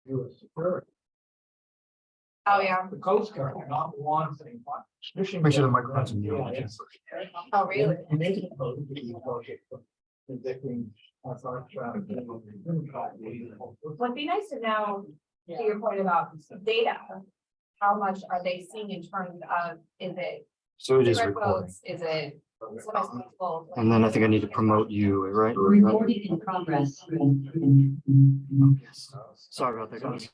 U.S. security. Oh, yeah. The Coast Guard, not the one saying. Make sure the microphone's on mute. Oh, really? And they can vote to be voted for convicting us our traffic. Would be nice to know, to your point about data, how much are they seeing in terms of, is it So it is cigarette recording. votes, is it semi-smokable? And then I think I need to promote you, right? Recording in progress. Sorry about that, guys.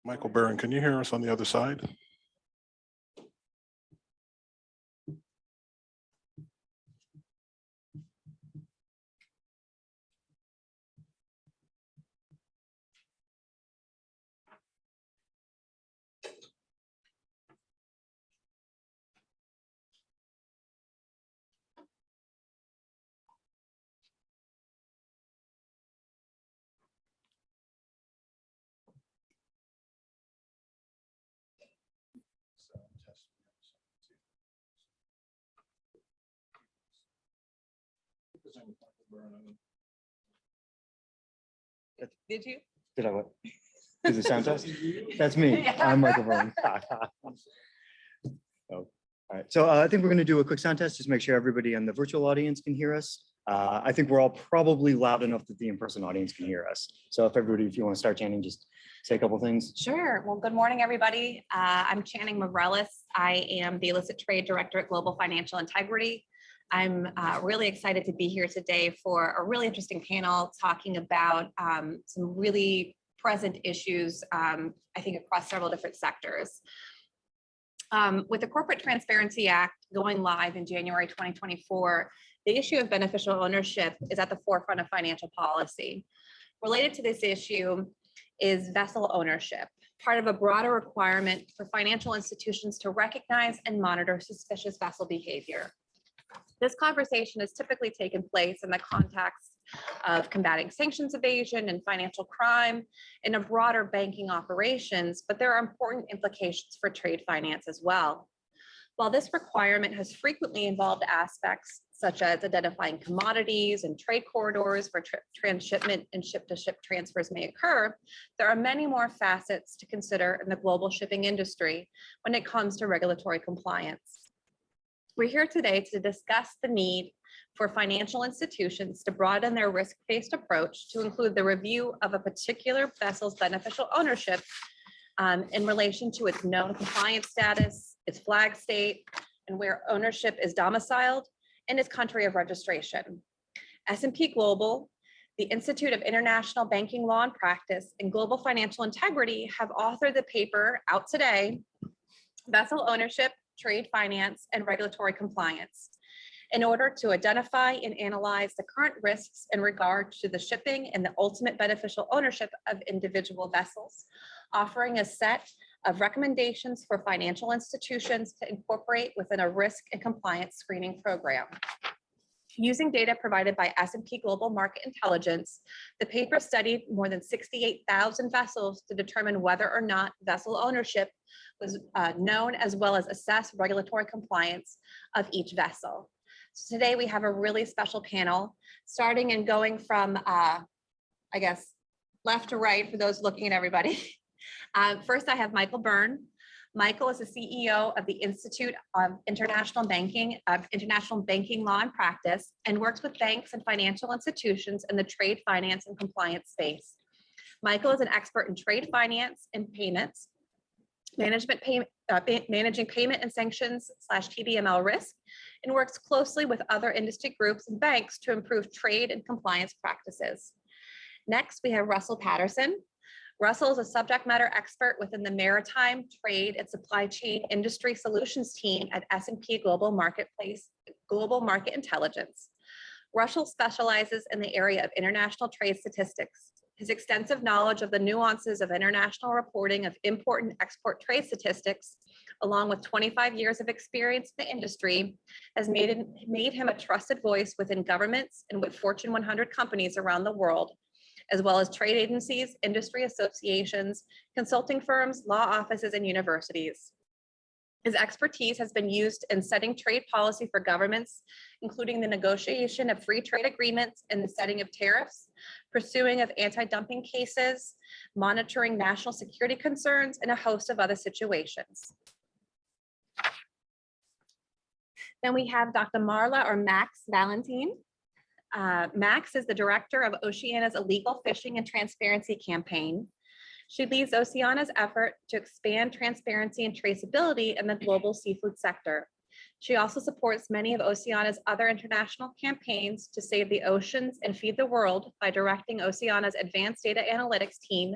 Michael Byrne, can you hear us on the other side? Did you? Did I what? Is it sound test? That's me. I'm Michael Byrne. Oh, all right. So I think we're going to do a quick sound test just to make sure everybody in the virtual audience can hear us. I think we're all probably loud enough that the in-person audience can hear us. So if everybody, if you want to start chanting, just say a couple things. Sure. Well, good morning, everybody. I'm Channing Mavrellis. I am the Illicit Trade Director at Global Financial Integrity. I'm really excited to be here today for a really interesting panel talking about some really present issues, I think, across several different sectors. With the Corporate Transparency Act going live in January 2024, the issue of beneficial ownership is at the forefront of financial policy. Related to this issue is vessel ownership, part of a broader requirement for financial institutions to recognize and monitor suspicious vessel behavior. This conversation has typically taken place in the context of combating sanctions evasion and financial crime in a broader banking operations, but there are important implications for trade finance as well. While this requirement has frequently involved aspects such as identifying commodities and trade corridors where transshipment and ship-to-ship transfers may occur, there are many more facets to consider in the global shipping industry when it comes to regulatory compliance. We're here today to discuss the need for financial institutions to broaden their risk-based approach to include the review of a particular vessel's beneficial ownership in relation to its known compliance status, its flag state, and where ownership is domiciled, and its country of registration. S&P Global, the Institute of International Banking Law and Practice, and Global Financial Integrity have authored the paper out today, Vessel Ownership, Trade Finance, and Regulatory Compliance, in order to identify and analyze the current risks in regard to the shipping and the ultimate beneficial ownership of individual vessels, offering a set of recommendations for financial institutions to incorporate within a risk and compliance screening program. Using data provided by S&P Global Market Intelligence, the paper studied more than 68,000 vessels to determine whether or not vessel ownership was known, as well as assess regulatory compliance of each vessel. So today we have a really special panel, starting and going from, I guess, left to right for those looking at everybody. First, I have Michael Byrne. Michael is the CEO of the Institute of International Banking Law and Practice, and works with banks and financial institutions in the trade finance and compliance space. Michael is an expert in trade finance and payments, managing payment and sanctions / TBML risk, and works closely with other industry groups and banks to improve trade and compliance practices. Next, we have Russell Patterson. Russell is a subject matter expert within the maritime, trade, and supply chain industry solutions team at S&P Global Market Intelligence. Russell specializes in the area of international trade statistics. His extensive knowledge of the nuances of international reporting of import and export trade statistics, along with 25 years of experience in the industry, has made him a trusted voice within governments and with Fortune 100 companies around the world, as well as trade agencies, industry associations, consulting firms, law offices, and universities. His expertise has been used in setting trade policy for governments, including the negotiation of free trade agreements and the setting of tariffs, pursuing of anti-dumping cases, monitoring national security concerns, and a host of other situations. Then we have Dr. Marla or Max Valentine. Max is the director of Oceania's Illegal Fishing and Transparency Campaign. She leads Oceania's effort to expand transparency and traceability in the global seafood sector. She also supports many of Oceania's other international campaigns to save the oceans and feed the world by directing Oceania's advanced data analytics team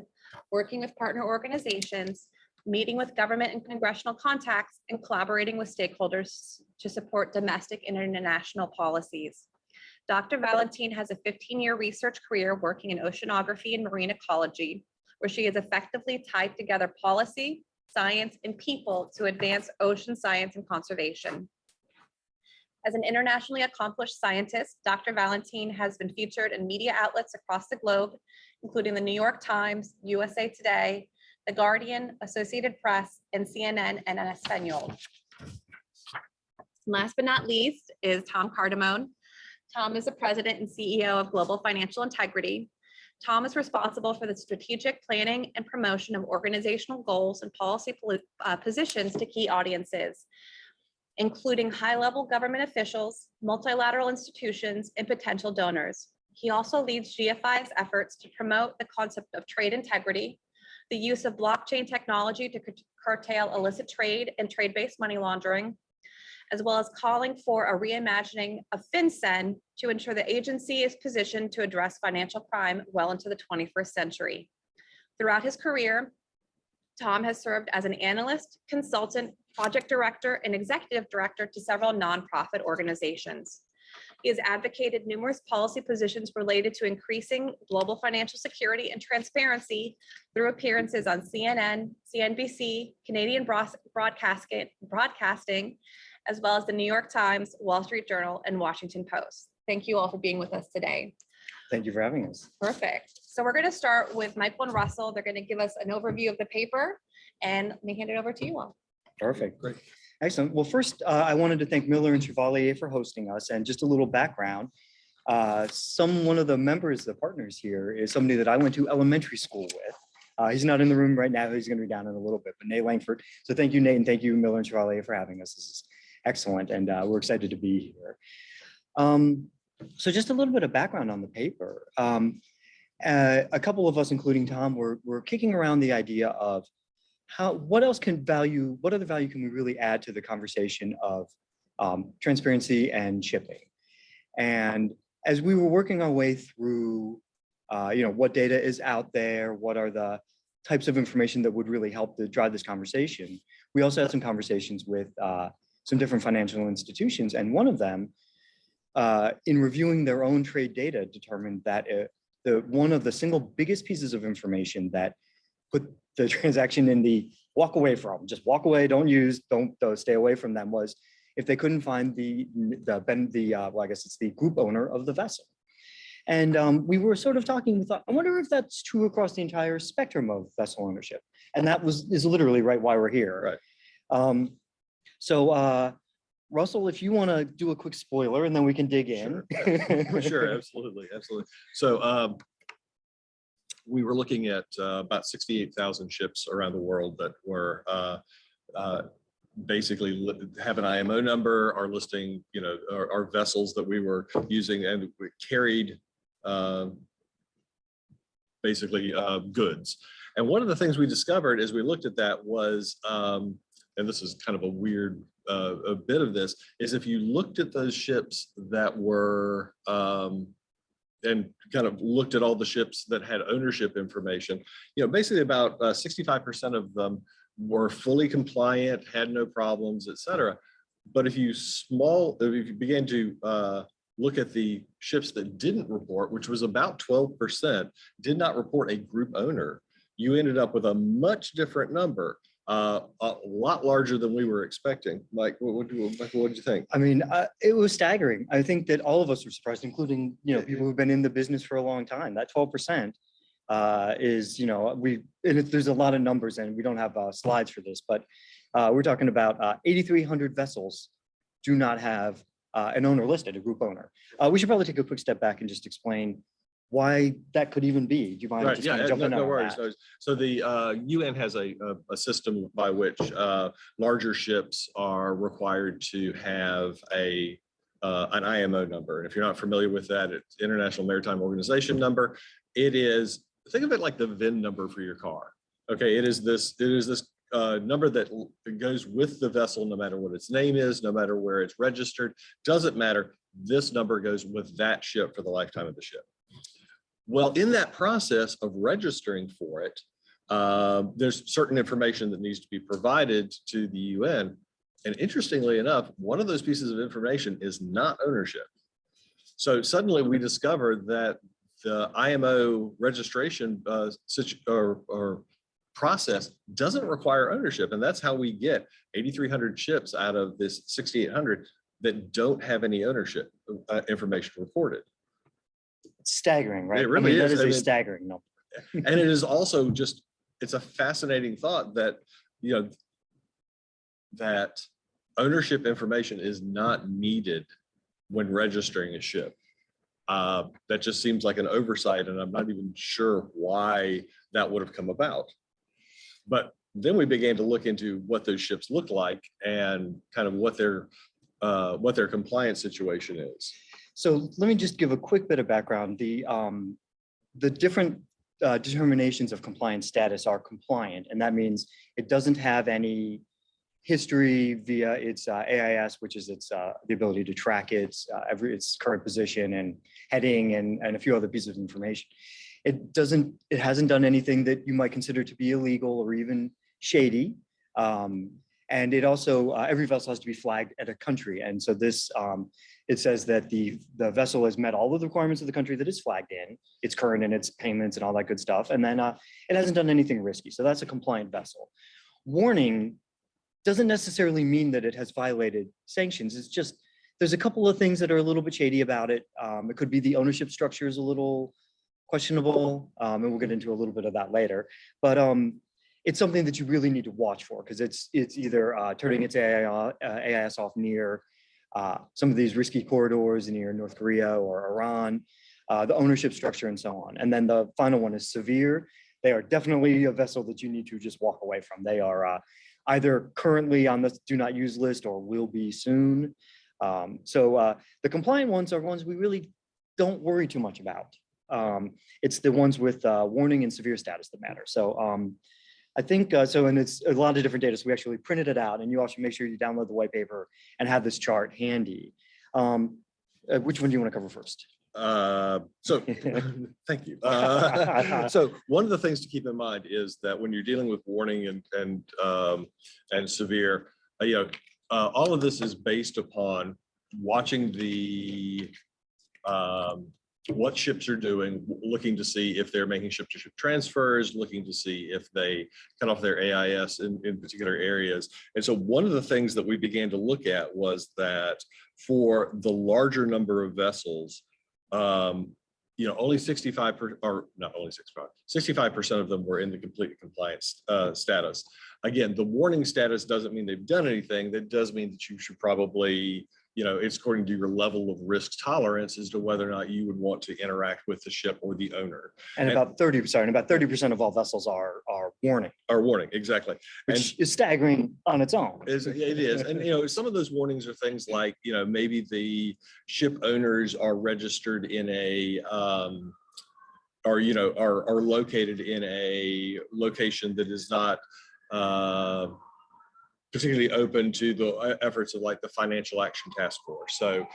working with partner organizations, meeting with government and congressional contacts, and collaborating with stakeholders to support domestic and international policies. Dr. Valentine has a 15-year research career working in oceanography and marine ecology, where she has effectively tied together policy, science, and people to advance ocean science and conservation. As an internationally accomplished scientist, Dr. Valentine has been featured in media outlets across the globe, including the New York Times, USA Today, The Guardian, Associated Press, and CNN and en Espanol. Last but not least is Tom Cardamone. Tom is the president and CEO of Global Financial Integrity. Tom is responsible for the strategic planning and promotion of organizational goals and policy positions to key audiences, including high-level government officials, multilateral institutions, and potential donors. He also leads GFI's efforts to promote the concept of trade integrity, the use of blockchain technology to curtail illicit trade and trade-based money laundering, as well as calling for a reimagining of FinCEN to ensure the agency is positioned to address financial crime well into the 21st century. Throughout his career, Tom has served as an analyst, consultant, project director, and executive director to several nonprofit organizations. He has advocated numerous policy positions related to increasing global financial security and transparency through appearances on CNN, CNBC, Canadian Broadcasting, as well as the New York Times, Wall Street Journal, and Washington Post. Thank you all for being with us today. Thank you for having us. Perfect. So we're going to start with Michael and Russell. They're going to give us an overview of the paper, and let me hand it over to you all. Perfect. Great. Excellent. Well, first, I wanted to thank Miller and Chevalier for hosting us, and just a little background. One of the members, the partners here, is somebody that I went to elementary school with. He's not in the room right now. He's going to be down in a little bit, but Nate Langford. So thank you, Nate, and thank you, Miller and Chevalier, for having us. This is excellent, and we're excited to be here. So just a little bit of background on the paper. A couple of us, including Tom, were kicking around the idea of what other value can we really add to the conversation of transparency and shipping? And as we were working our way through, what data is out there, what are the types of information that would really help to drive this conversation, we also had some conversations with some different financial institutions, and one of them, in reviewing their own trade data, determined that one of the single biggest pieces of information that put the transaction in the walk away from, just walk away, don't stay away from them, was if they couldn't find the group owner of the vessel. And we were sort of talking, we thought, I wonder if that's true across the entire spectrum of vessel ownership. And that is literally right why we're here. Right. So Russell, if you want to do a quick spoiler and then we can dig in. Sure, sure, absolutely. So we were looking at about 68,000 ships around the world that were basically have an IMO number, are listing, our vessels that we were using, and we carried basically goods. And one of the things we discovered as we looked at that was, and this is kind of a weird a bit of this, is if you looked at those ships that were and kind of looked at all the ships that had ownership information, basically about 65% of them were fully compliant, had no problems, et cetera. But if you began to look at the ships that didn't report, which was about 12%, did not report a group owner, you ended up with a much different number, a lot larger than we were expecting. Mike, what did you think? I mean, it was staggering. I think that all of us were surprised, including, people who've been in the business for a long time. That 12% is, there's a lot of numbers, and we don't have slides for this, but we're talking about 8,300 vessels do not have an owner listed, a group owner. We should probably take a quick step back and just explain why that could even be. Do you mind just kind of jumping in on worries. that? So the UN has a system by which larger ships are required to have an IMO number. And if you're not familiar with that, it's International Maritime Organization number. It is, think of it like the VIN number for your car. Okay, it is this number that goes with the vessel, no matter what its name is, no matter where it's registered, doesn't matter. This number goes with that ship for the lifetime of the ship. Well, in that process of registering for it, there's certain information that needs to be provided to the UN. And interestingly enough, one of those pieces of information is not ownership. So suddenly we discover that the IMO registration or process doesn't require ownership. And that's how we get 8,300 ships out of this 6,800 that don't have any ownership information reported. It's staggering, right? It really I mean, is. That I is mean, a staggering number. And it is also just, it's a fascinating thought that, that ownership information is not needed when registering a ship. That just seems like an oversight, and I'm not even sure why that would have come about. But then we began to look into what those ships look like and kind of what their compliance situation is. So let me just give a quick bit of background. The different determinations of compliance status are compliant, and that means it doesn't have any history via its AIS, which is its the ability to track its current position and heading and a few other pieces of information. It hasn't done anything that you might consider to be illegal or even shady. And it also, every vessel has to be flagged at a country. And so this, it says that the vessel has met all of the requirements of the country that it's flagged in, it's current in its payments and all that good stuff. And then it hasn't done anything risky. So that's a compliant vessel. Warning doesn't necessarily mean that it has violated sanctions. It's just, there's a couple of things that are a little bit shady about it. It could be the ownership structure is a little questionable, and we'll get into a little bit of that later. But it's something that you really need to watch for, because it's either turning its AIS off near some of these risky corridors near North Korea or Iran, the ownership structure and so on. And then the final one is severe. They are definitely a vessel that you need to just walk away from. They are either currently on the do not use list or will be soon. So the compliant ones are ones we really don't worry too much about. It's the ones with warning and severe status that matter. So I think so, and it's a lot of different data. So we actually printed it out, and you also make sure you download the white paper and have this chart handy. Which one do you want to cover first? So thank you. So one of the things to keep in mind is that when you're dealing with warning and severe, all of this is based upon watching the what ships are doing, looking to see if they're making ship-to-ship transfers, looking to see if they cut off their AIS in particular areas. And so one of the things that we began to look at was that for the larger number of vessels, only 65% of them were in the complete compliance status. Again, the warning status doesn't mean they've done anything. That does mean that you should probably, it's according to your level of risk tolerance as to whether or not you would want to interact with the ship or the owner. And about 30% of all vessels are warning. Are warning, exactly. Which is staggering on its own. It is. And, some of those warnings are things like, maybe the ship owners are registered in a, are located in a location that is not particularly open to the efforts of like the Financial Action Task Force. So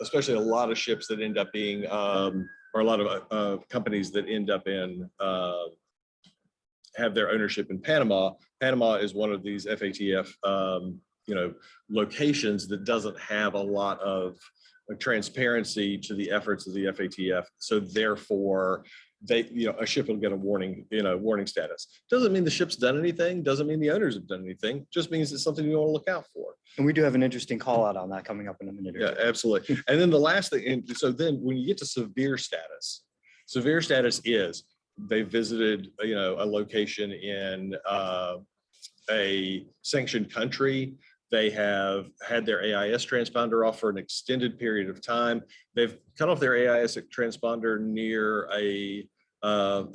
especially a lot of ships that end up being, or a lot of companies that end up in, have their ownership in Panama. Panama is one of these FATF, locations that doesn't have a lot of transparency to the efforts of the FATF. So therefore, a ship will get a warning, warning status. Doesn't mean the ship's done anything. Doesn't mean the owners have done anything. Just means it's something you want to look out for. And we do have an interesting call out on that coming up in a minute. Yeah, absolutely. And then the last thing, and so then when you get to severe status is they visited, a location in a sanctioned country. They have had their AIS transponder off for an extended period of time. They've cut off their AIS transponder near a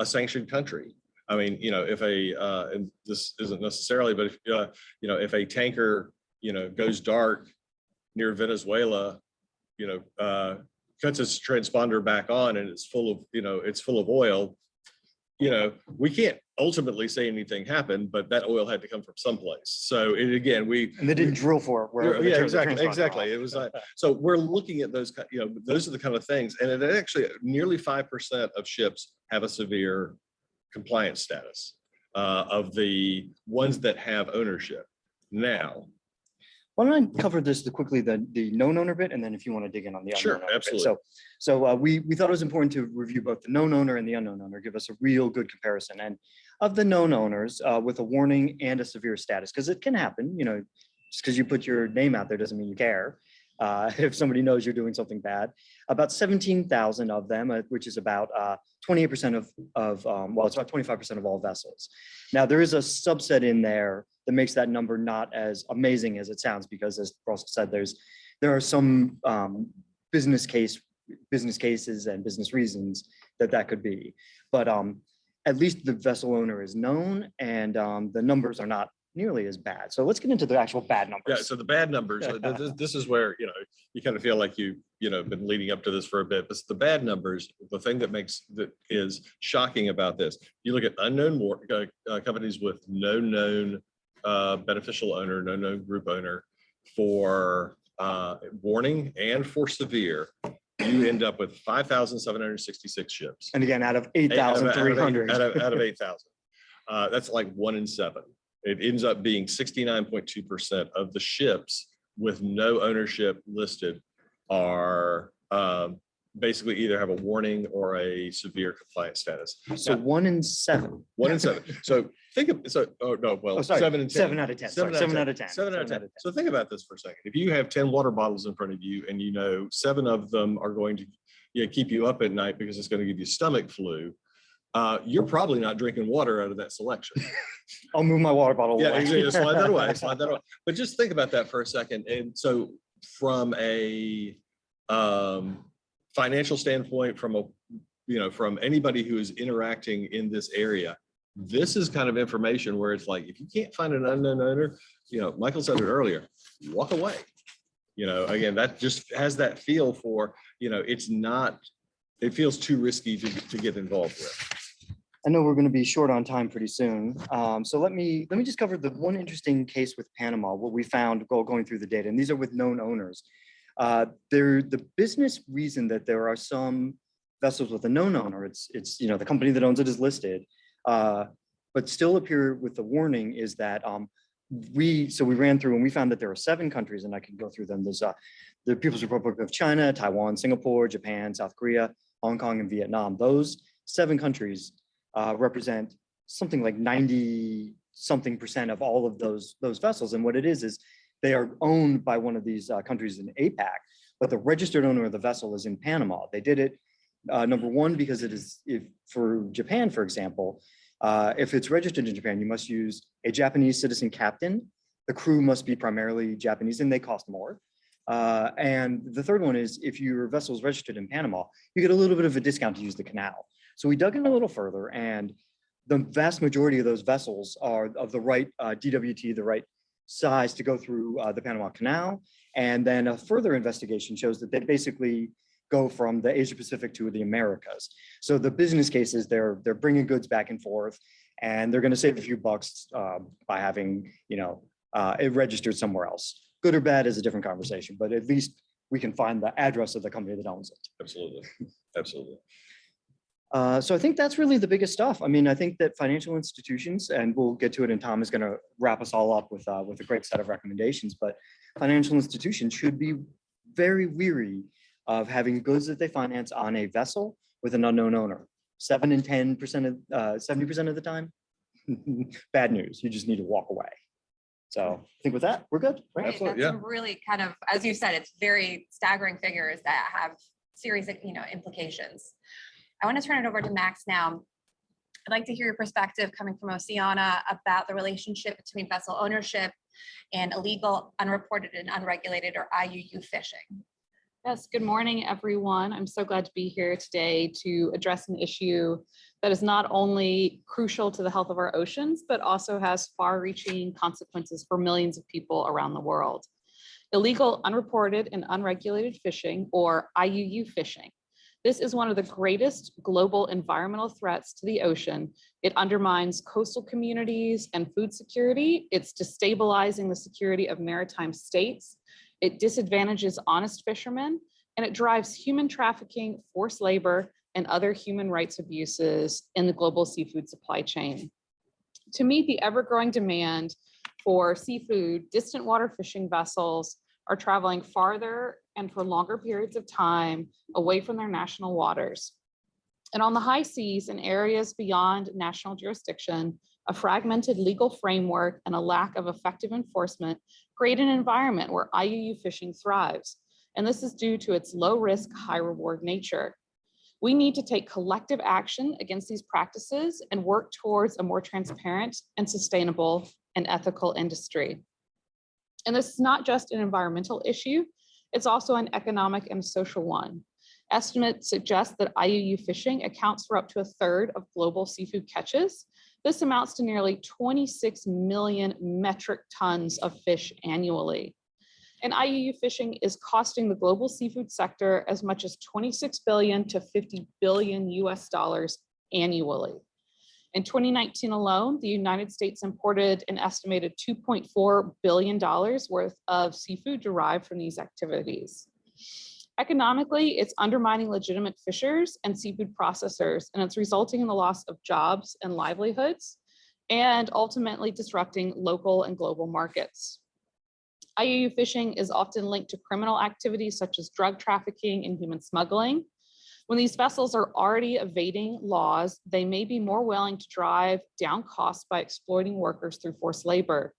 sanctioned country. I mean, if and this isn't necessarily, but if a tanker, goes dark near Venezuela, cuts its transponder back on and it's full of oil, we can't ultimately say anything happened, but that oil had to come from someplace. So and they didn't drill for it. Wherever yeah, exactly. It was like, so we're looking at those, those are the kind of things. And it actually nearly 5% of ships have a severe compliance status. of the ones that have ownership. Now, Why don't I cover this quickly, the known owner bit, and then if you want to dig in on the Sure, unknown owner bit. absolutely. So we thought it was important to review both the known owner and the unknown owner, give us a real good comparison. And of the known owners with a warning and a severe status, because it can happen, just because you put your name out there doesn't mean you care. If somebody knows you're doing something bad, about 17,000 of them, which is about 28% well, it's about 25% of all vessels. Now, there is a subset in there that makes that number not as amazing as it sounds, because as Russell said, there are some business cases and business reasons that could be. But at least the vessel owner is known, and the numbers are not nearly as bad. So let's get into the actual bad numbers. Yeah, so the bad numbers, this is where, you kind of feel like you've been leading up to this for a bit, but the bad numbers, the thing that is shocking about this, you look at unknown companies with no known beneficial owner, no known group owner for warning and for severe, you end up with 5,766 ships. And again, out of 8,300. Out of 8,000. That's like 1 in 7. It ends up being 69.2% of the ships with no ownership listed are basically either have a warning or a severe compliance status. So 1 in 7. 1 in 7. So think of, Oh, sorry, 7 in 10. 7 out of 10. Sorry, 7 out of 10. 7 out of 10. So think about this for a second. If you have 10 water bottles in front of you and 7 of them are going to keep you up at night because it's going to give you stomach flu, you're probably not drinking water out of that selection. I'll move my water bottle Yeah, away. exactly. Slide that away. Slide that away. But just think about that for a second. And so, from a financial standpoint, from anybody who is interacting in this area, this is kind of information where it's like, if you can't find an unknown owner, Michael said it earlier, walk away. Again, that just has that feel for, it feels too risky to get involved with. I know we're going to be short on time pretty soon. So let me just cover the one interesting case with Panama, what we found going through the data, and these are with known owners. The business reason that there are some vessels with a known owner, it's the company that owns it is listed, but still appear with the warning is that we ran through and we found that there are 7 countries, and I can go through them. There's the People's Republic of China, Taiwan, Singapore, Japan, South Korea, Hong Kong, and Vietnam. Those 7 countries represent something like 90-something% of all of those vessels. And what it is they are owned by one of these countries in APAC, but the registered owner of the vessel is in Panama. They did it, number one, because if for Japan, for example, if it's registered in Japan, you must use a Japanese citizen captain. The crew must be primarily Japanese, and they cost more. And the third one is if your vessel is registered in Panama, you get a little bit of a discount to use the canal. So we dug in a little further, and the vast majority of those vessels are of the right DWT, the right size to go through the Panama Canal. And then a further investigation shows that they basically go from the Asia Pacific to the Americas. So the business case is they're bringing goods back and forth, and they're going to save a few bucks by having it registered somewhere else. Good or bad is a different conversation, but at least we can find the address of the company that owns it. Absolutely, absolutely. So I think that's really the biggest stuff. I mean, I think that financial institutions, and we'll get to it, and Tom is going to wrap us all up with a great set of recommendations, but financial institutions should be very weary of having goods that they finance on a vessel with an unknown owner. 7 and 10% of 70% of the time, bad news. You just need to walk away. So I think with that, we're good. Right? Right, Absolutely, that's yeah. a really kind of, as you said, it's very staggering figures that have serious, implications. I want to turn it over to Max now. I'd like to hear your perspective coming from Oceana about the relationship between vessel ownership and illegal, unreported, and unregulated, or IUU fishing. Yes, good morning, everyone. I'm so glad to be here today to address an issue that is not only crucial to the health of our oceans, but also has far-reaching consequences for millions of people around the world. Illegal, unreported, and unregulated fishing, or IUU fishing. This is one of the greatest global environmental threats to the ocean. It undermines coastal communities and food security. It's destabilizing the security of maritime states. It disadvantages honest fishermen, and it drives human trafficking, forced labor, and other human rights abuses in the global seafood supply chain. To meet the ever-growing demand for seafood, distant water fishing vessels are traveling farther and for longer periods of time away from their national waters. And on the high seas in areas beyond national jurisdiction, a fragmented legal framework and a lack of effective enforcement create an environment where IUU fishing thrives. And this is due to its low risk, high reward nature. We need to take collective action against these practices and work towards a more transparent and sustainable and ethical industry. And this is not just an environmental issue, it's also an economic and social one. Estimates suggest that IUU fishing accounts for up to a third of global seafood catches. This amounts to nearly 26 million metric tons of fish annually. And IUU fishing is costing the global seafood sector as much as 26 billion to 50 billion US dollars annually. In 2019 alone, the United States imported an estimated $2.4 billion worth of seafood derived from these activities. Economically, it's undermining legitimate fishers and seafood processors, and it's resulting in the loss of jobs and livelihoods, and ultimately disrupting local and global markets. IUU fishing is often linked to criminal activities such as drug trafficking and human smuggling. When these vessels are already evading laws, they may be more willing to drive down costs by exploiting workers through forced labor.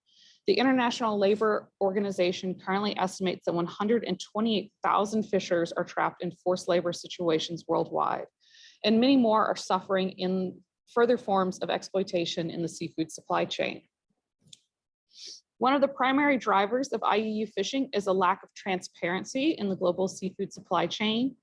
The International Labor Organization currently estimates that 128,000 fishers are trapped in forced labor situations worldwide, and many more are suffering in further forms of exploitation in the seafood supply chain. One of the primary drivers of IUU fishing is a lack of transparency in the global seafood supply chain.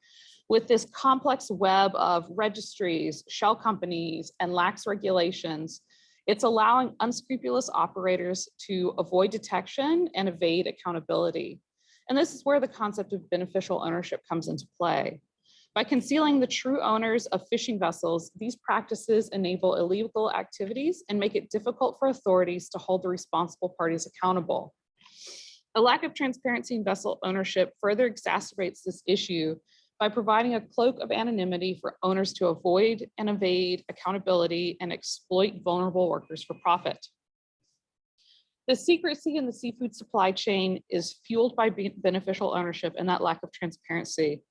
With this complex web of registries, shell companies, and lax regulations, it's allowing unscrupulous operators to avoid detection and evade accountability. And this is where the concept of beneficial ownership comes into play. By concealing the true owners of fishing vessels, these practices enable illegal activities and make it difficult for authorities to hold the responsible parties accountable. A lack of transparency in vessel ownership further exacerbates this issue by providing a cloak of anonymity for owners to avoid and evade accountability and exploit vulnerable workers for profit. The secrecy in the seafood supply chain is fueled by beneficial ownership and that lack of transparency.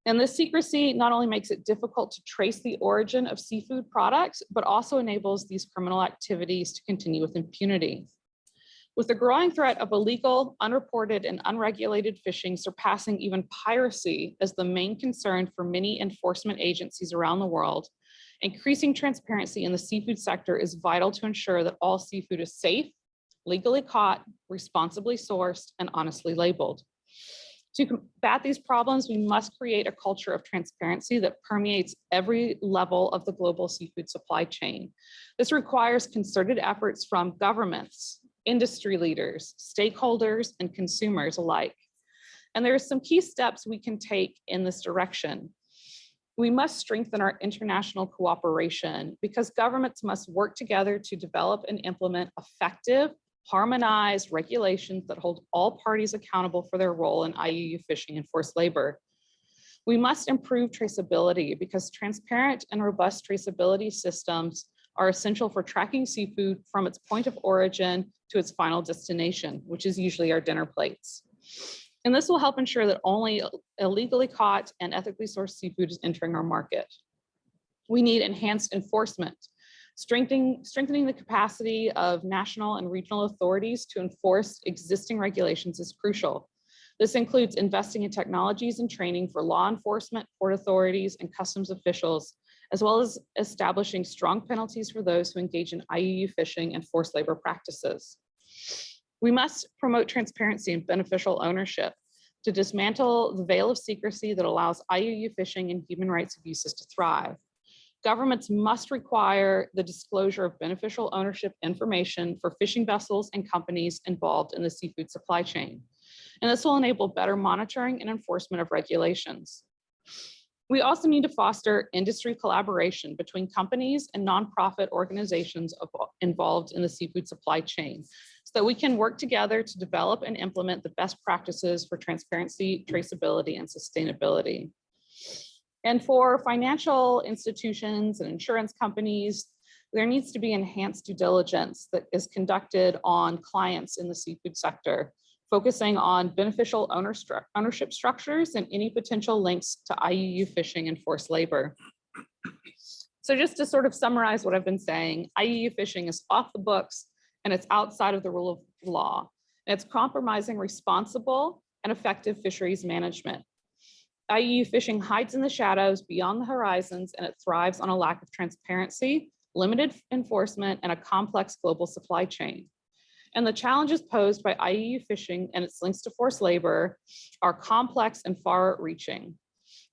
And this secrecy not only makes it difficult to trace the origin of seafood products, but also enables these criminal activities to continue with impunity. With the growing threat of illegal, unreported, and unregulated fishing surpassing even piracy as the main concern for many enforcement agencies around the world, increasing transparency in the seafood sector is vital to ensure that all seafood is safe, legally caught, responsibly sourced, and honestly labeled. To combat these problems, we must create a culture of transparency that permeates every level of the global seafood supply chain. This requires concerted efforts from governments, industry leaders, stakeholders, and consumers alike. And there are some key steps we can take in this direction. We must strengthen our international cooperation because governments must work together to develop and implement effective, harmonized regulations that hold all parties accountable for their role in IUU fishing and forced labor. We must improve traceability because transparent and robust traceability systems are essential for tracking seafood from its point of origin to its final destination, which is usually our dinner plates. And this will help ensure that only illegally caught and ethically sourced seafood is entering our market. We need enhanced enforcement. Strengthening the capacity of national and regional authorities to enforce existing regulations is crucial. This includes investing in technologies and training for law enforcement, port authorities, and customs officials, as well as establishing strong penalties for those who engage in IUU fishing and forced labor practices. We must promote transparency and beneficial ownership to dismantle the veil of secrecy that allows IUU fishing and human rights abuses to thrive. Governments must require the disclosure of beneficial ownership information for fishing vessels and companies involved in the seafood supply chain. And this will enable better monitoring and enforcement of regulations. We also need to foster industry collaboration between companies and nonprofit organizations involved in the seafood supply chain so that we can work together to develop and implement the best practices for transparency, traceability, and sustainability. And for financial institutions and insurance companies, there needs to be enhanced due diligence that is conducted on clients in the seafood sector, focusing on beneficial ownership structures and any potential links to IUU fishing and forced labor. So just to sort of summarize what I've been saying, IUU fishing is off the books and it's outside of the rule of law. And it's compromising responsible and effective fisheries management. IUU fishing hides in the shadows beyond the horizons, and it thrives on a lack of transparency, limited enforcement, and a complex global supply chain. And the challenges posed by IUU fishing and its links to forced labor are complex and far-reaching.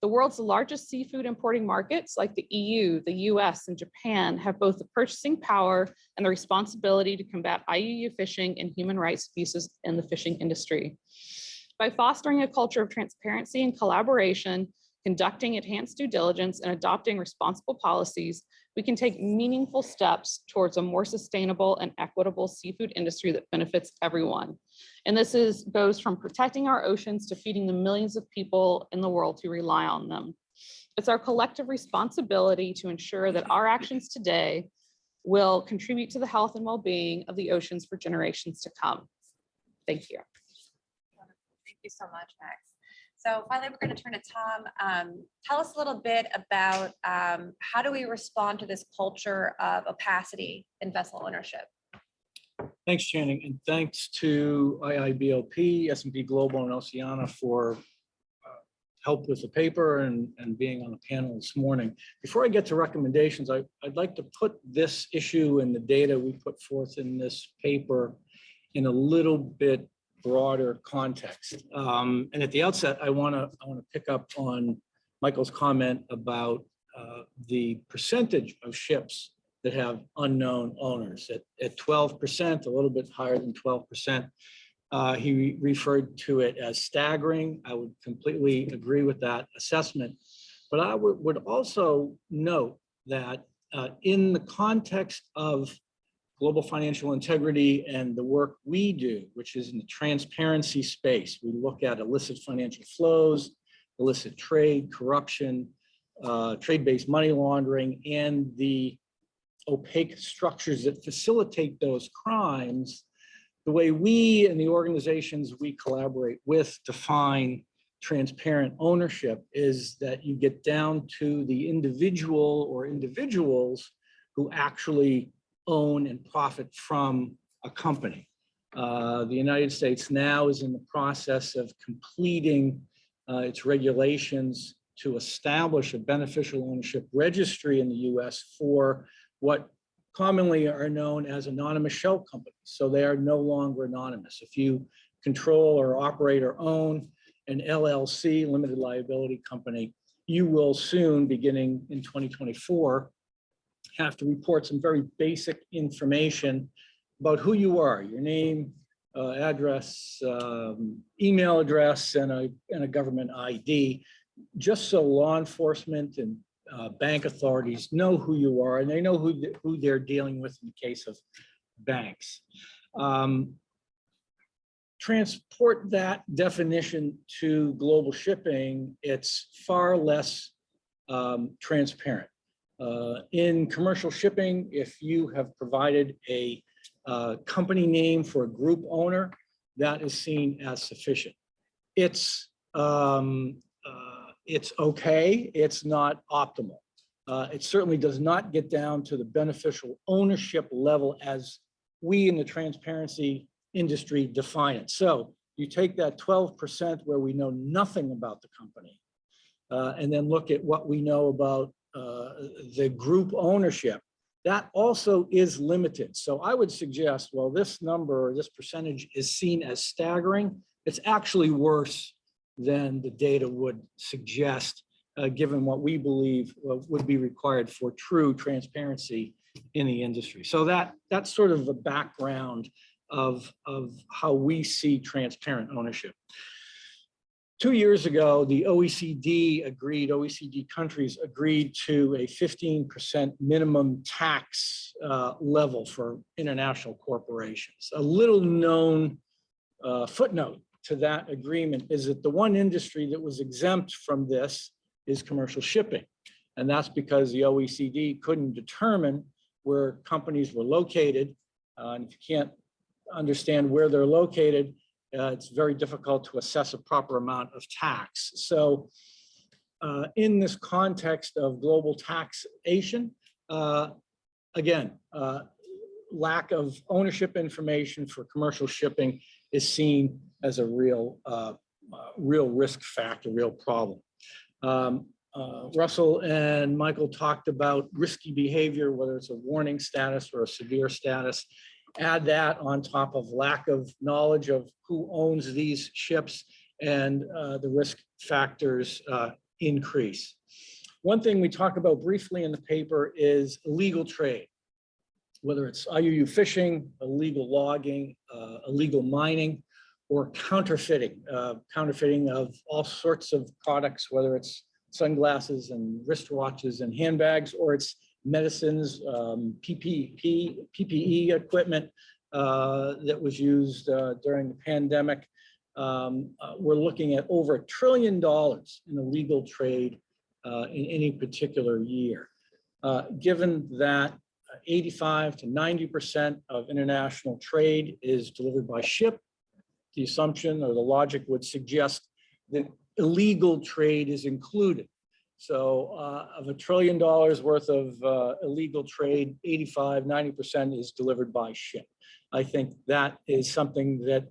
The world's largest seafood importing markets like the EU, the US, and Japan have both the purchasing power and the responsibility to combat IUU fishing and human rights abuses in the fishing industry. By fostering a culture of transparency and collaboration, conducting enhanced due diligence, and adopting responsible policies, we can take meaningful steps towards a more sustainable and equitable seafood industry that benefits everyone. And this goes from protecting our oceans to feeding the millions of people in the world who rely on them. It's our collective responsibility to ensure that our actions today will contribute to the health and well-being of the oceans for generations to come. Thank you. Thank you so much, Max. So finally, we're going to turn to Tom. Tell us a little bit about how do we respond to this culture of opacity in vessel ownership? Thanks, Channing, and thanks to IIBLP, S&P Global, and Oceana for help with the paper and being on the panel this morning. Before I get to recommendations, I'd like to put this issue and the data we put forth in this paper in a little bit broader context. And at the outset, I want to pick up on Michael's comment about the percentage of ships that have unknown owners at 12%, a little bit higher than 12%. He referred to it as staggering. I would completely agree with that assessment. But I would also note that in the context of global financial integrity and the work we do, which is in the transparency space, we look at illicit financial flows, illicit trade, corruption, trade-based money laundering, and the opaque structures that facilitate those crimes. The way we and the organizations we collaborate with define transparent ownership is that you get down to the individual or individuals who actually own and profit from a company. The United States now is in the process of completing its regulations to establish a beneficial ownership registry in the US for what commonly are known as anonymous shell companies. So they are no longer anonymous. If you control or operate or own an LLC, limited liability company, you will soon, beginning in 2024, have to report some very basic information about who you are, your name, address, email address, and a government ID, just so law enforcement and bank authorities know who you are, and they know who they're dealing with in the case of banks. Transport that definition to global shipping, it's far less transparent. In commercial shipping, if you have provided a company name for a group owner, that is seen as sufficient. It's okay, it's not optimal. It certainly does not get down to the beneficial ownership level as we in the transparency industry define it. So you take that 12% where we know nothing about the company, and then look at what we know about the group ownership. That also is limited. So I would suggest, well, this number or this percentage is seen as staggering. It's actually worse than the data would suggest, given what we believe would be required for true transparency in the industry. So that's sort of the background of how we see transparent ownership. 2 years ago, the OECD countries agreed to a 15% minimum tax level for international corporations. A little known footnote to that agreement is that the one industry that was exempt from this is commercial shipping. And that's because the OECD couldn't determine where companies were located. And if you can't understand where they're located, it's very difficult to assess a proper amount of tax. So in this context of global taxation, again, lack of ownership information for commercial shipping is seen as a real risk factor, real problem. Russell and Michael talked about risky behavior, whether it's a warning status or a severe status. Add that on top of lack of knowledge of who owns these ships, and the risk factors increase. One thing we talk about briefly in the paper is illegal trade, whether it's IUU fishing, illegal logging, illegal mining, or counterfeiting, counterfeiting of all sorts of products, whether it's sunglasses and wristwatches and handbags, or it's medicines, PPE equipment that was used during the pandemic. We're looking at over $1 trillion in illegal trade in any particular year. Given that 85 to 90% of international trade is delivered by ship, the assumption or the logic would suggest that illegal trade is included. So of $1 trillion worth of illegal trade, 85, 90% is delivered by ship. I think that is something that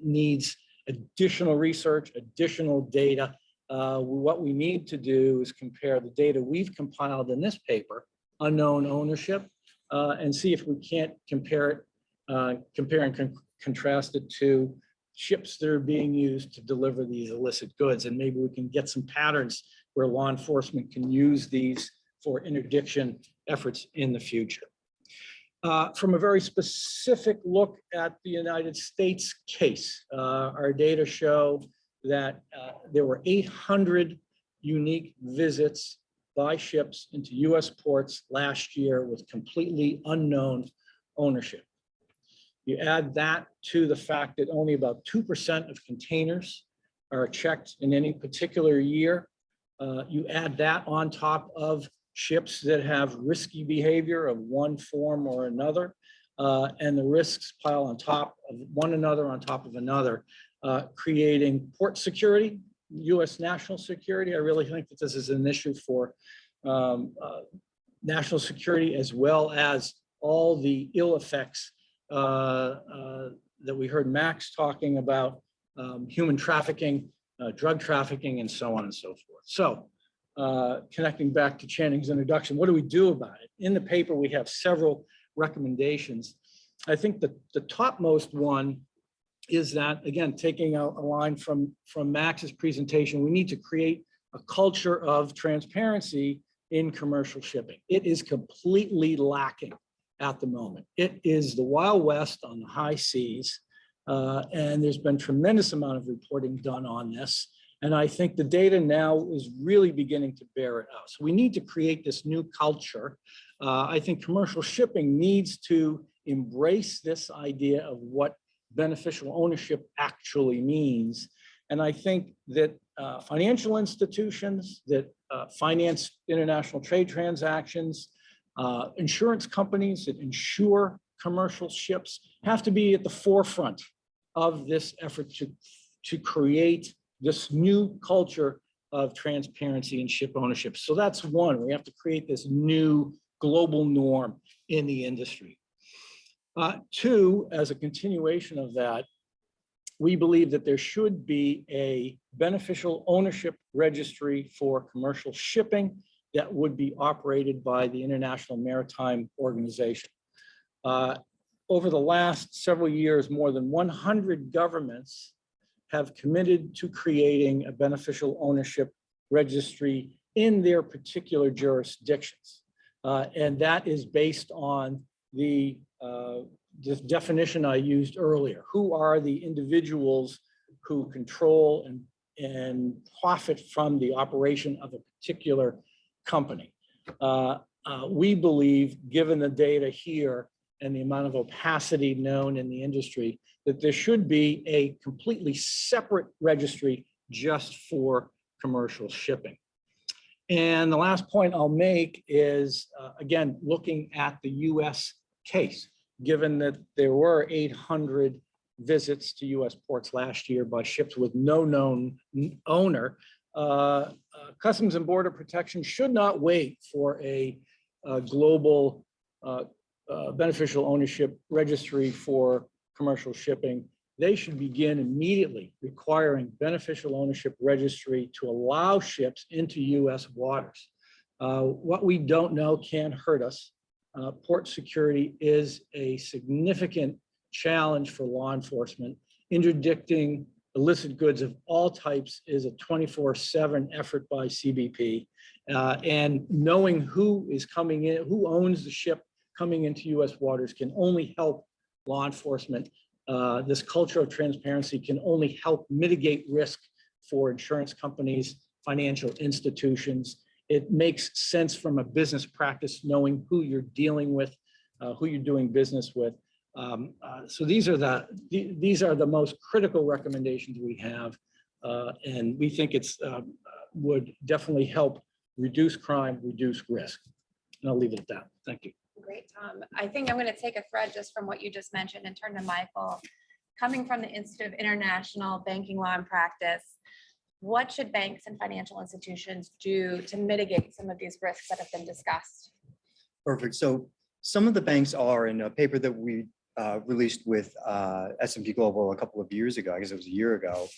needs additional research, additional data. What we need to do is compare the data we've compiled in this paper, unknown ownership, and see if we can't compare and contrast it to ships that are being used to deliver these illicit goods. And maybe we can get some patterns where law enforcement can use these for interdiction efforts in the future. From a very specific look at the United States case, our data show that there were 800 unique visits by ships into US ports last year with completely unknown ownership. You add that to the fact that only about 2% of containers are checked in any particular year. You add that on top of ships that have risky behavior of one form or another, and the risks pile on top of one another, on top of another, creating port security, US national security. I really think that this is an issue for national security, as well as all the ill effects that we heard Max talking about, human trafficking, drug trafficking, and so on and so forth. So connecting back to Channing's introduction, what do we do about it? In the paper, we have several recommendations. I think that the topmost one is that, again, taking a line from Max's presentation, we need to create a culture of transparency in commercial shipping. It is completely lacking at the moment. It is the Wild West on the high seas, and there's been tremendous amount of reporting done on this. And I think the data now is really beginning to bear it out. So we need to create this new culture. I think commercial shipping needs to embrace this idea of what beneficial ownership actually means. And I think that financial institutions that finance international trade transactions, insurance companies that insure commercial ships have to be at the forefront of this effort to create this new culture of transparency in ship ownership. So that's one, we have to create this new global norm in the industry. Two, as a continuation of that, we believe that there should be a beneficial ownership registry for commercial shipping that would be operated by the International Maritime Organization. Over the last several years, more than 100 governments have committed to creating a beneficial ownership registry in their particular jurisdictions. And that is based on the definition I used earlier. Who are the individuals who control and profit from the operation of a particular company? We believe, given the data here and the amount of opacity known in the industry, that there should be a completely separate registry just for commercial shipping. And the last point I'll make is, again, looking at the US case, given that there were 800 visits to US ports last year by ships with no known owner, Customs and Border Protection should not wait for a global beneficial ownership registry for commercial shipping. They should begin immediately requiring beneficial ownership registry to allow ships into US waters. What we don't know can hurt us. Port security is a significant challenge for law enforcement. Interdicting illicit goods of all types is a 24/7 effort by CBP. And knowing who is coming in, who owns the ship coming into US waters can only help law enforcement. This culture of transparency can only help mitigate risk for insurance companies, financial institutions. It makes sense from a business practice, knowing who you're dealing with, who you're doing business with. So these are the most critical recommendations we have, and we think it's would definitely help reduce crime, reduce risk. And I'll leave it at that. Thank you. Great, Tom. I think I'm going to take a thread just from what you just mentioned and turn to Michael. Coming from the Institute of International Banking Law and Practice, what should banks and financial institutions do to mitigate some of these risks that have been discussed? Perfect. So some of the banks are in a paper that we released with S&P Global a couple of years ago, I guess it was a year ago,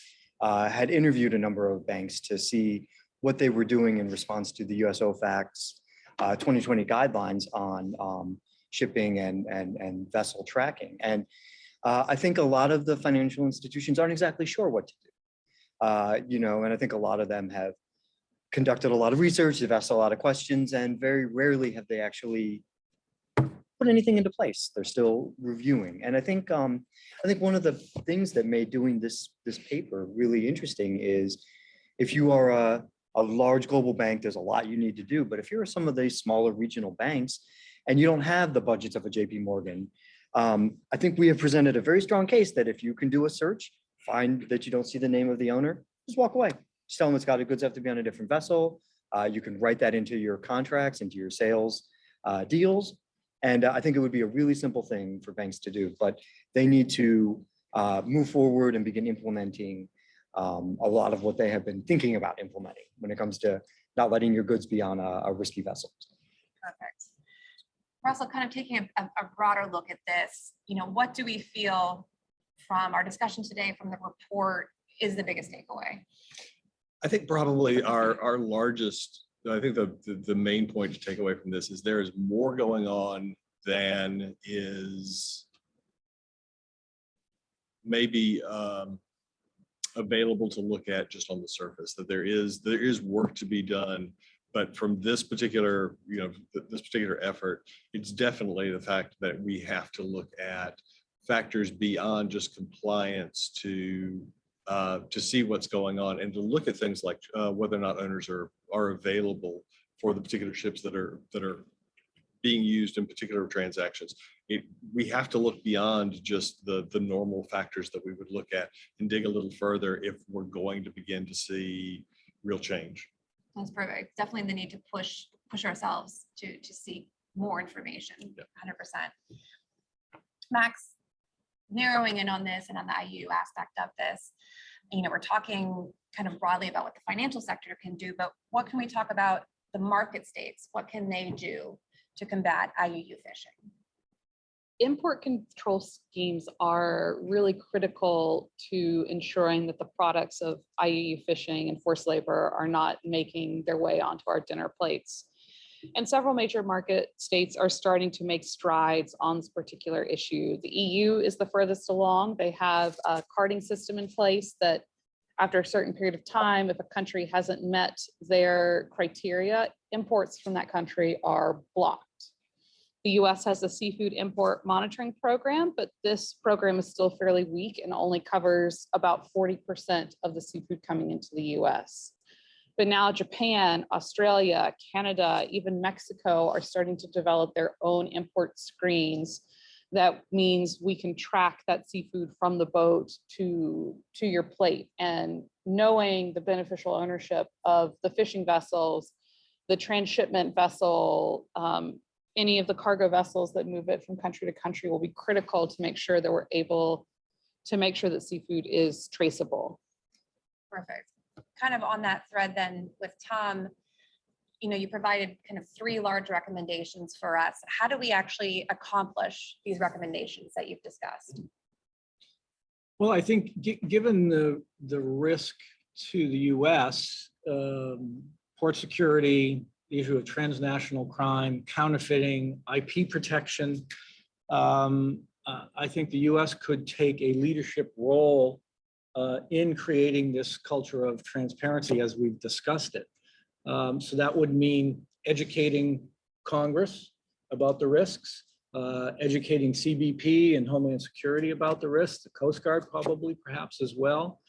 had interviewed a number of banks to see what they were doing in response to the US OFAC's 2020 guidelines on shipping and vessel tracking. And I think a lot of the financial institutions aren't exactly sure what to do. And I think a lot of them have conducted a lot of research, they've asked a lot of questions, and very rarely have they actually put anything into place. They're still reviewing. And I think one of the things that made doing this paper really interesting is if you are a large global bank, there's a lot you need to do. But if you're some of these smaller regional banks and you don't have the budgets of a JP Morgan, I think we have presented a very strong case that if you can do a search, find that you don't see the name of the owner, just walk away. Just tell them it's got goods have to be on a different vessel. You can write that into your contracts, into your sales deals. And I think it would be a really simple thing for banks to do, but they need to move forward and begin implementing a lot of what they have been thinking about implementing when it comes to not letting your goods be on a risky vessel. Perfect. Russell, kind of taking a broader look at this, what do we feel from our discussion today, from the report, is the biggest takeaway? I think probably our largest, I think the main point to take away from this is there is more going on than is maybe available to look at just on the surface, that there is work to be done. But from this particular, this particular effort, it's definitely the fact that we have to look at factors beyond just compliance to see what's going on, and to look at things like whether or not owners are available for the particular ships that are being used in particular transactions. We have to look beyond just the normal factors that we would look at and dig a little further if we're going to begin to see real change. That's perfect. Definitely the need to push ourselves to seek more information. 100%. Max, narrowing in on this and on the IU aspect of this, we're talking kind of broadly about what the financial sector can do, but what can we talk about the market states? What can they do to combat IUU fishing? Import control schemes are really critical to ensuring that the products of IUU fishing and forced labor are not making their way onto our dinner plates. And several major market states are starting to make strides on this particular issue. The EU is the furthest along. They have a carding system in place that after a certain period of time, if a country hasn't met their criteria, imports from that country are blocked. The US has a seafood import monitoring program, but this program is still fairly weak and only covers about 40% of the seafood coming into the US. But now Japan, Australia, Canada, even Mexico are starting to develop their own import screens. That means we can track that seafood from the boat to your plate. And knowing the beneficial ownership of the fishing vessels the transshipment vessel, any of the cargo vessels that move it from country to country will be critical to make sure that we're able to make sure that seafood is traceable. Perfect. Kind of on that thread then with Tom, you provided kind of 3 large recommendations for us. How do we actually accomplish these recommendations that you've discussed? Well, I think given the risk to the US, port security, the issue of transnational crime, counterfeiting, IP protection, I think the US could take a leadership role in creating this culture of transparency as we've discussed it. So that would mean educating Congress about the risks, educating CBP and Homeland Security about the risks, the Coast Guard probably perhaps as well.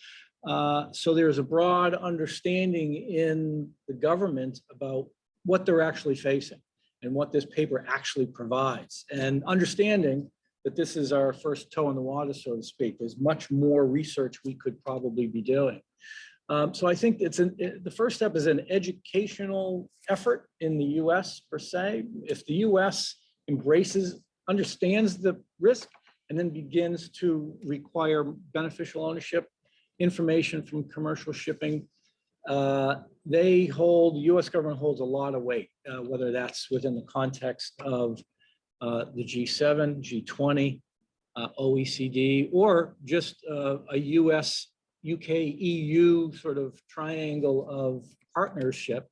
So there's a broad understanding in the government about what they're actually facing and what this paper actually provides, and understanding that this is our first toe in the water, so to speak. There's much more research we could probably be doing. So I think the first step is an educational effort in the US per se. If the US understands the risk and then begins to require beneficial ownership information from commercial shipping, the US government holds a lot of weight, whether that's within the context of the G7, G20, OECD, or just a US, UK, EU sort of triangle of partnership,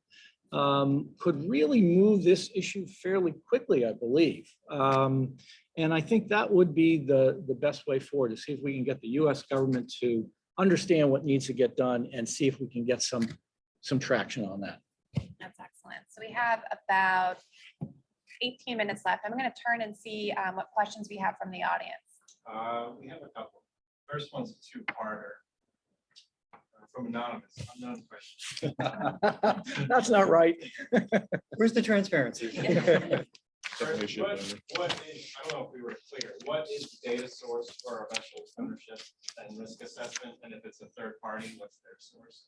could really move this issue fairly quickly, I believe. And I think that would be the best way forward, to see if we can get the US government to understand what needs to get done and see if we can get some traction on that. That's excellent. So we have about 18 minutes left. I'm going to turn and see what questions we have from the audience. We have a couple. First one's a two-parter from anonymous, unknown question. That's not right. Where's the transparency? First, what is, I don't know if we were clear, what is the data source for our vessel ownership and risk assessment? And if it's a third party, what's their source?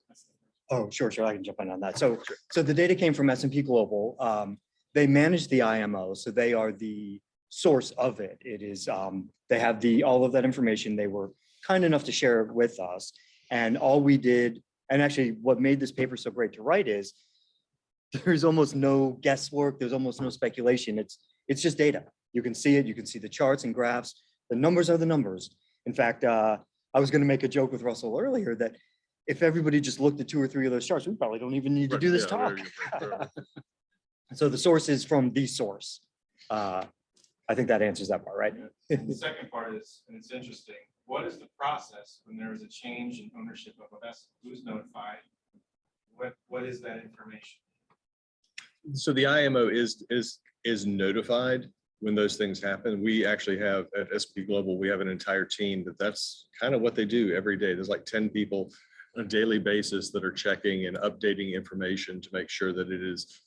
Oh, sure, I can jump in on that. So the data came from S&P Global. They manage the IMO, so they are the source of it. It is, they have all of that information. They were kind enough to share it with us. And all we did, and actually what made this paper so great to write is, there's almost no guesswork. There's almost no speculation. It's just data. You can see it. You can see the charts and graphs. The numbers are the numbers. In fact, I was going to make a joke with Russell earlier that if everybody just looked at 2 or 3 of those charts, we probably don't even need to do this talk. So the source is from the source. I think that answers that part, right? The second part is, and it's interesting, what is the process when there is a change in ownership of a vessel? Who's notified? What is that information? So the IMO is notified when those things happen. We actually have at S&P Global, we have an entire team that's kind of what they do every day. There's like 10 people on a daily basis that are checking and updating information to make sure that it is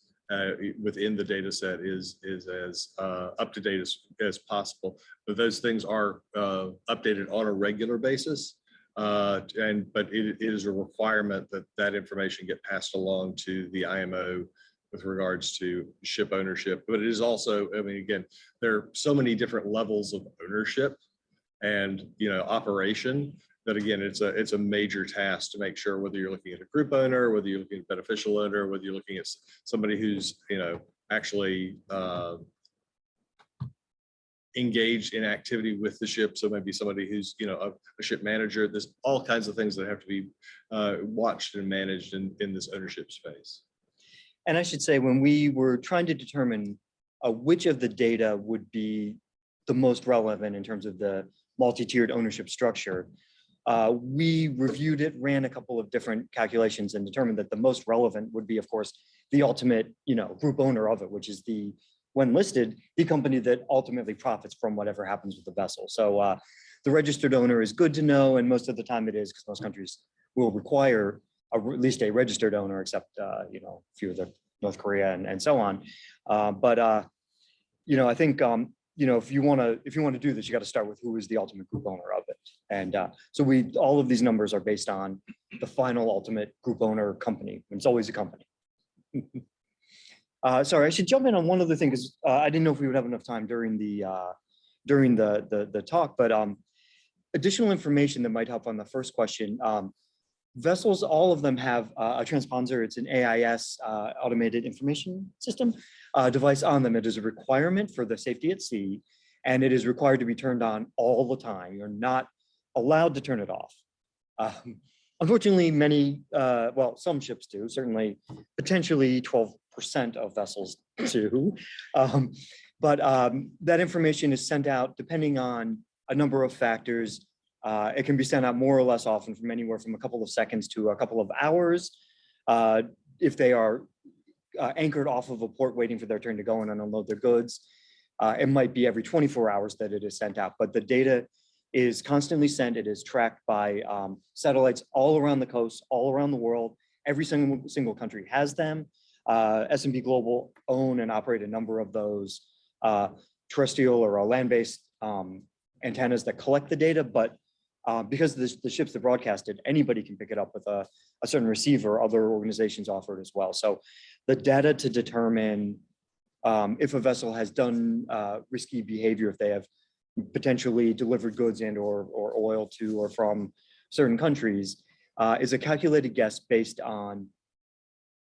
within the data set is as up to date as possible. But those things are updated on a regular basis. But it is a requirement that information get passed along to the IMO with regards to ship ownership. But it is also, I mean, again, there are so many different levels of ownership and, operation that, again, it's a major task to make sure whether you're looking at a group owner, whether you're looking at a beneficial owner, whether you're looking at somebody who's, actually engaged in activity with the ship. So maybe somebody who's, a ship manager. There's all kinds of things that have to be watched and managed in this ownership space. And I should say, when we were trying to determine which of the data would be the most relevant in terms of the multi-tiered ownership structure, we reviewed it, ran a couple of different calculations, and determined that the most relevant would be, of course, the ultimate, group owner of it, which is when listed, the company that ultimately profits from whatever happens with the vessel. So the registered owner is good to know, and most of the time it is, because most countries will require at least a registered owner, except a few of the North Korea and so on. I think if you want to do this, you got to start with who is the ultimate group owner of it. And so all of these numbers are based on the final ultimate group owner company. It's always a company. Sorry, I should jump in on one other thing because I didn't know if we would have enough time during the talk, but additional information that might help on the first question. Vessels, all of them have a transponder. It's an AIS, automated information system device on them. It is a requirement for the safety at sea, and it is required to be turned on all the time. You're not allowed to turn it off. Unfortunately, many, well, some ships do, certainly potentially 12% of vessels do. But that information is sent out depending on a number of factors. It can be sent out more or less often, from anywhere from a couple of seconds to a couple of hours. If they are anchored off of a port waiting for their turn to go in and unload their goods, it might be every 24 hours that it is sent out, but the data is constantly sent. It is tracked by satellites all around the coast, all around the world. Every single country has them. S&P Global own and operate a number of those terrestrial or land-based antennas that collect the data, but because the ships that broadcast it, anybody can pick it up with a certain receiver. Other organizations offer it as well. So the data to determine if a vessel has done risky behavior, if they have potentially delivered goods and or oil to or from certain countries, is a calculated guess based on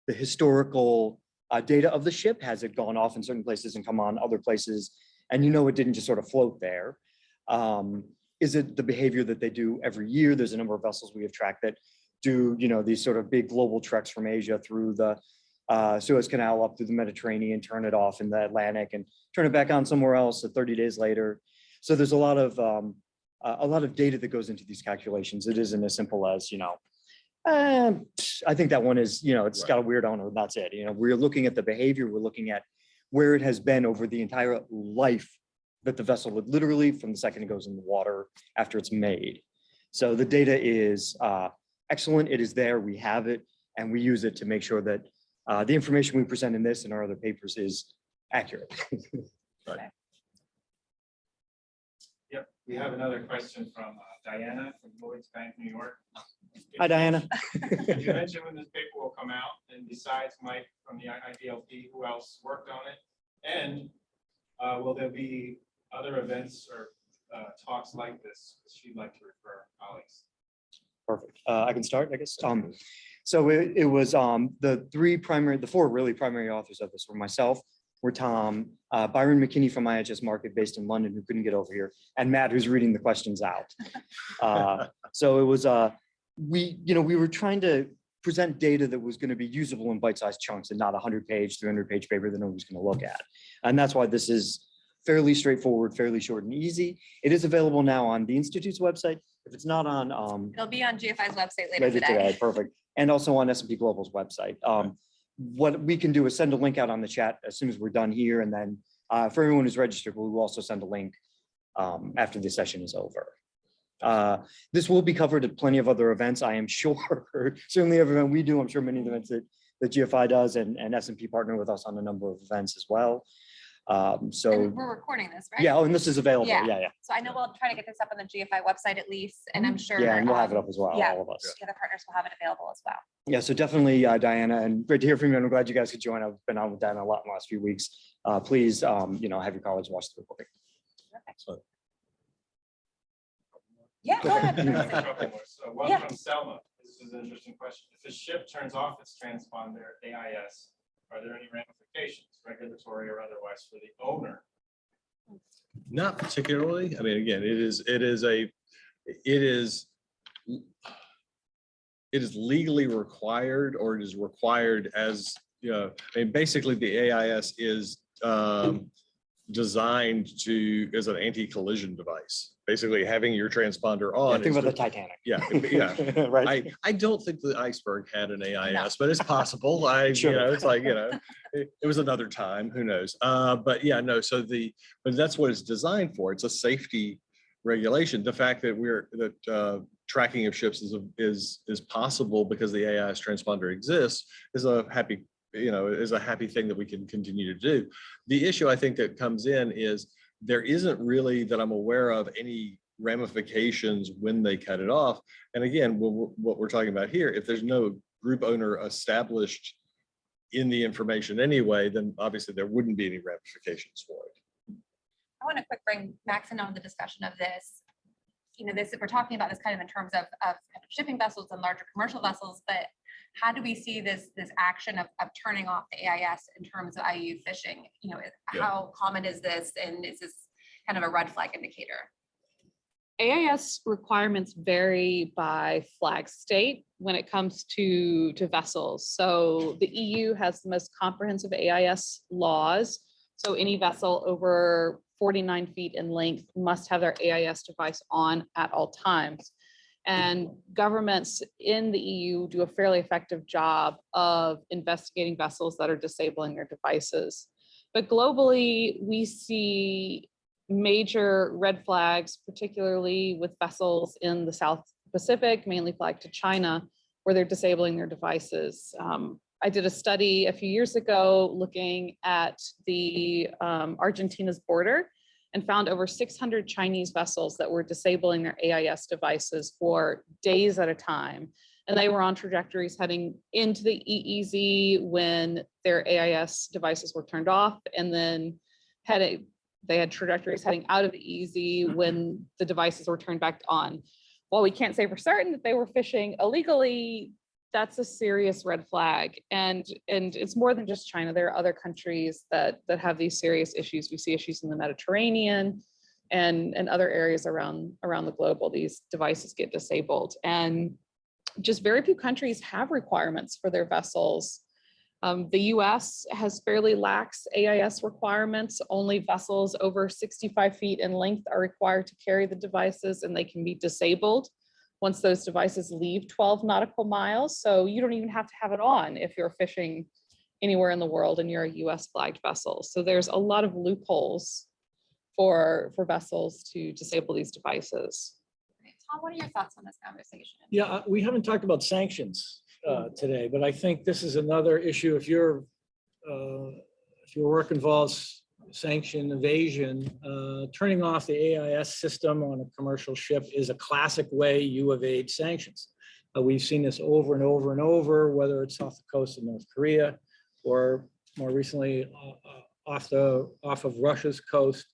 the historical data of the ship. Has it gone off in certain places and come on other places? And it didn't just sort of float there. Is it the behavior that they do every year? There's a number of vessels we have tracked that do, these sort of big global treks from Asia through the Suez Canal up through the Mediterranean, turn it off in the Atlantic and turn it back on somewhere else 30 days later. So there's a lot of data that goes into these calculations. It isn't as simple as, I think that one is, it's got a weird owner, that's it. We're looking at the behavior, we're looking at where it has been over the entire life that the vessel would literally, from the second it goes in the water after it's made. So the data is excellent. It is there, we have it, and we use it to make sure that the information we present in this and our other papers is accurate. Right. Yep, we have another question from Diana from Lloyd's Bank, New York. Hi, Diana. You mentioned when this paper will come out, and besides Mike from the IIBLP, who else worked on it? And will there be other events or talks like this she'd like to refer colleagues? Perfect. I can start, I guess. So it was the four really primary authors of this were myself, were Tom, Byron McKinney from IHS Markit based in London, who couldn't get over here, and Matt, who's reading the questions out. So it was, we were trying to present data that was going to be usable in bite-sized chunks and not 100-page, 300-page paper that no one's going to look at. And that's why this is fairly straightforward, fairly short and easy. It is available now on the Institute's website. If it's not on, It'll be on GFI's website later today. perfect. And also on S&P Global's website. What we can do is send a link out on the chat as soon as we're done here. And then for everyone who's registered, we will also send a link after the session is over. This will be covered at plenty of other events, I am sure. Certainly every event we do, I'm sure many of the events that GFI does and S&P partner with us on a number of events as well. So And we're recording this, right? yeah, and this is available. Yeah. Yeah. So I know we'll try to get this up on the GFI website at least, and I'm sure. Yeah, and we'll have it up as well, yeah, all of us. the other partners will have it available as well. Yeah, so definitely, Diana, and great to hear from you. And I'm glad you guys could join. I've been on with Diana a lot in the last few weeks. Please, have your colleagues watch the recording. Perfect. Yeah, go ahead. So one Yeah. from Selma. This is an interesting question. If a ship turns off its transponder AIS, are there any ramifications, regulatory or otherwise, for the owner? Not particularly. I mean, again, it is legally required, or it is required as, I mean, basically the AIS is designed as an anti-collision device. Basically having your transponder on. Think about the Titanic. Yeah, right. I don't think the iceberg had an AIS, No. but it's possible. Sure. It's like, it was another time, who knows? But yeah, no, but that's what it's designed for. It's a safety regulation. The fact that tracking of ships is possible because the AIS transponder exists is a happy thing that we can continue to do. The issue I think that comes in is there isn't really, that I'm aware of, any ramifications when they cut it off. And again, what we're talking about here, if there's no group owner established in the information anyway, then obviously there wouldn't be any ramifications for it. I want to quick bring Max in on the discussion of this. You know, this, we're talking about this kind of in terms of kind of shipping vessels and larger commercial vessels, but how do we see this action of turning off the AIS in terms of IUU fishing? You know, how common is this, and is this kind of a red flag indicator? AIS requirements vary by flag state when it comes to vessels. So the EU has the most comprehensive AIS laws. So any vessel over 49 feet in length must have their AIS device on at all times. And governments in the EU do a fairly effective job of investigating vessels that are disabling their devices. But globally, we see major red flags, particularly with vessels in the South Pacific, mainly flagged to China, where they're disabling their devices. I did a study a few years ago looking at the Argentina's border and found over 600 Chinese vessels that were disabling their AIS devices for days at a time. And they were on trajectories heading into the EEZ when their AIS devices were turned off, and then they had trajectories heading out of the EEZ when the devices were turned back on. While we can't say for certain that they were fishing illegally, that's a serious red flag. And it's more than just China. There are other countries that have these serious issues. We see issues in the Mediterranean and other areas around the globe while these devices get disabled. And just very few countries have requirements for their vessels. The US has fairly lax AIS requirements. Only vessels over 65 feet in length are required to carry the devices, and they can be disabled once those devices leave 12 nautical miles. So you don't even have to have it on if you're fishing anywhere in the world and you're a US flagged vessel. So there's a lot of loopholes for vessels to disable these devices. Tom, what are your thoughts on this conversation? Yeah, we haven't talked about sanctions today, but I think this is another issue. If your work involves sanction evasion, turning off the AIS system on a commercial ship is a classic way you evade sanctions. We've seen this over and over and over, whether it's off the coast of North Korea or more recently off of Russia's coast.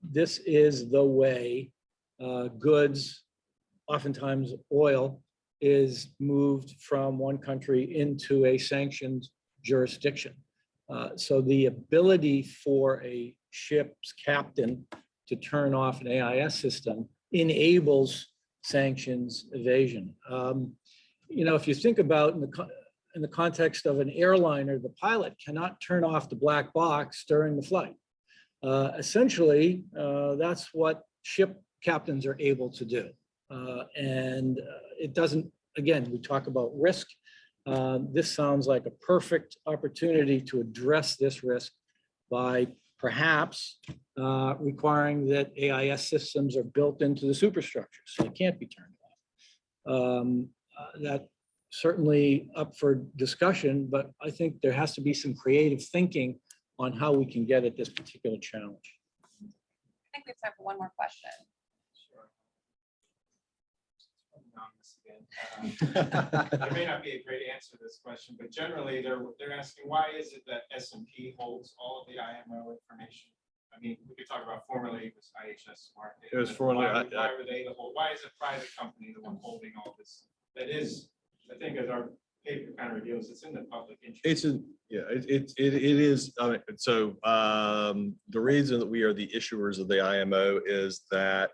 This is the way goods, oftentimes oil, is moved from one country into a sanctioned jurisdiction. So the ability for a ship's captain to turn off an AIS system enables sanctions evasion. You know, if you think about in the context of an airliner, the pilot cannot turn off the black box during the flight. Essentially, that's what ship captains are able to do. And it doesn't, again, we talk about risk. This sounds like a perfect opportunity to address this risk by perhaps requiring that AIS systems are built into the superstructure, so they can't be turned off. That certainly up for discussion, but I think there has to be some creative thinking on how we can get at this particular challenge. I think we have time for one more question. There may not be a great answer to this question, but generally they're asking, why is it that S&P holds all of the IMO information? I mean, we could talk about formerly it was IHS Smart. It was formerly, why were they the whole? Why is a private company the one holding all this? That is, I think, as our paper kind of reveals, it's in the public interest. It is. So the reason that we are the issuers of the IMO is that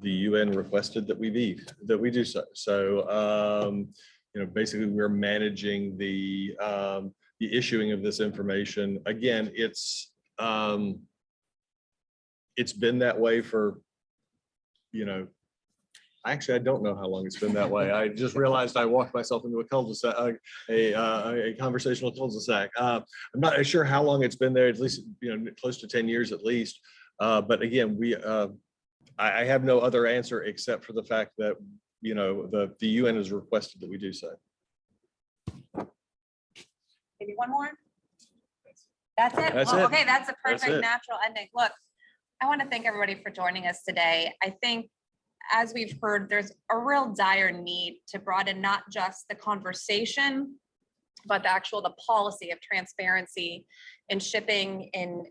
the UN requested that we do so. So, you know, basically we're managing the issuing of this information. Again, it's been that way for, you know, actually, I don't know how long it's been that way. I just realized I walked myself into a cul-de-sac, a conversational cul-de-sac. I'm not sure how long it's been there, at least, you know, close to 10 years at least. But again, I have no other answer except for the fact that, you know, the UN has requested that we do so. Maybe one more? That's it? That's Well, it. okay, that's a That's perfect it. natural ending. Look, I want to thank everybody for joining us today. I think, as we've heard, there's a real dire need to broaden not just the conversation but the policy of transparency in shipping in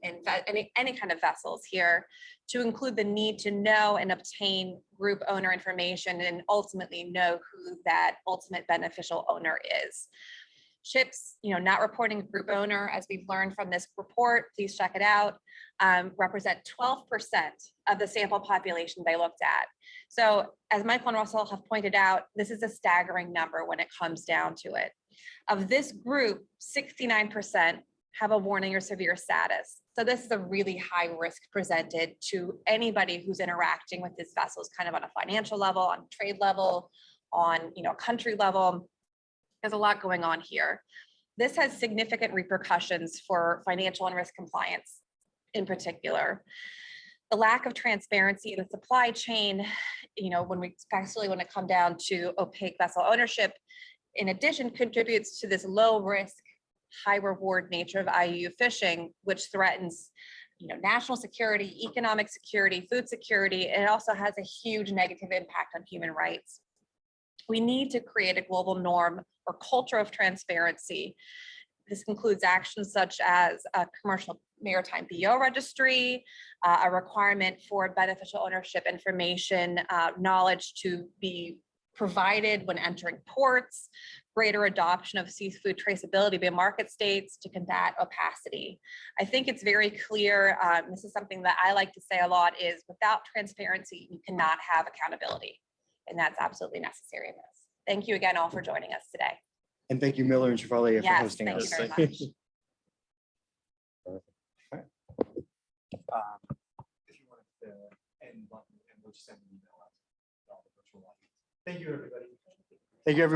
any kind of vessels here, to include the need to know and obtain group owner information and ultimately know who that ultimate beneficial owner is. Ships, not reporting a group owner, as we've learned from this report, please check it out, represent 12% of the sample population they looked at. So as Michael and Russell have pointed out, this is a staggering number when it comes down to it. Of this group, 69% have a warning or severe status. So this is a really high risk presented to anybody who's interacting with these vessels, kind of on a financial level, on trade level, on country level. There's a lot going on here. This has significant repercussions for financial and risk compliance in particular. The lack of transparency in the supply chain, especially when it comes down to opaque vessel ownership, in addition, contributes to this low risk, high reward nature of IUU fishing, which threatens national security, economic security, food security. And it also has a huge negative impact on human rights. We need to create a global norm or culture of transparency. This includes actions such as a commercial maritime BO registry, a requirement for beneficial ownership information, knowledge to be provided when entering ports, greater adoption of seafood traceability by market states to combat opacity. I think it's very clear, this is something that I like to say a lot, is without transparency, you cannot have accountability. And that's absolutely necessary in this. Thank you again all for joining us today. And thank you, Miller and Chevalier, for Yes, hosting thank us. you very Thank much. you. If you want to end button, and we'll just send an email out to all the virtual audience. Thank you, everybody. Thank you, everyone.